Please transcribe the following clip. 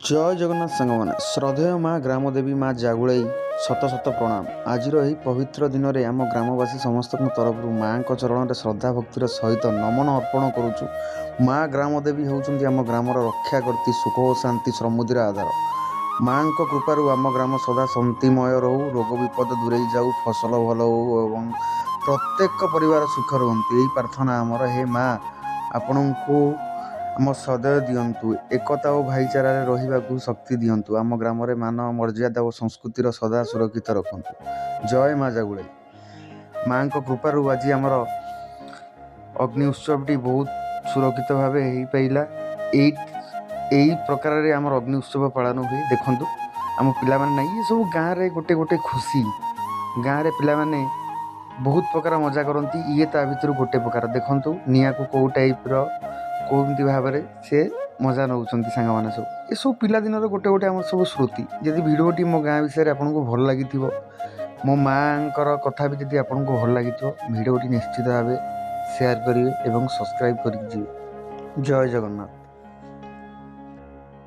जय जगन्नाथ सांगमाने श्रद्धेय माँ ग्रामदेवी माँ जागुड़ाई शत शत प्रणाम। आज पवित्र दिन में आम ग्रामवासी समस्त तरफ माँ चरण में श्रद्धा भक्तिर सहित नमन अर्पण करुचु। माँ ग्रामदेवी होउचंती आम ग्रामर रक्षा करती सुख और शांति समृद्धिर आधार। माँ कृपारू आम ग्राम सदा शांतिमय रहू, रोग विपद दूरे जाऊ, फसल भल हो एवं प्रत्येक परिवार सुख रुहतु। यही प्रार्थना आमर। हे माँ आपण को आम सदैव दिंतु, एकता और भाईचारा रही शक्ति दिंतु। आम ग्राम में मान मर्यादा और संस्कृतिर सदा सुरक्षित रखु। जय माँ जागुड़ाई। माँ कृपारू आज आमर अग्नि उत्सवटी बहुत सुरक्षित भाव हो पाइला। यही प्रकार आम अग्नि उत्सव पालन हुए। देखु आम पिला ना ये सब गाँव में गोटे गोटे खुशी, गाँव में पिला माने बहुत प्रकार मजा करती। ये ता भर गोटे प्रकार देखु निआ को कौ टाइप्र कौमती भाव में से मजा नौ सांग मैंने सब ये सब पिलादिन गोटे गोटे आम सब स्मृति। जदि भिडियोटी मो गाँ विषय आपको भल लगी, मो माँ कथा भी जब आपको भल लगी, भिडियोटी निश्चित भाव सेयार करेंगे और सब्सक्राइब कर। जय जगन्नाथ।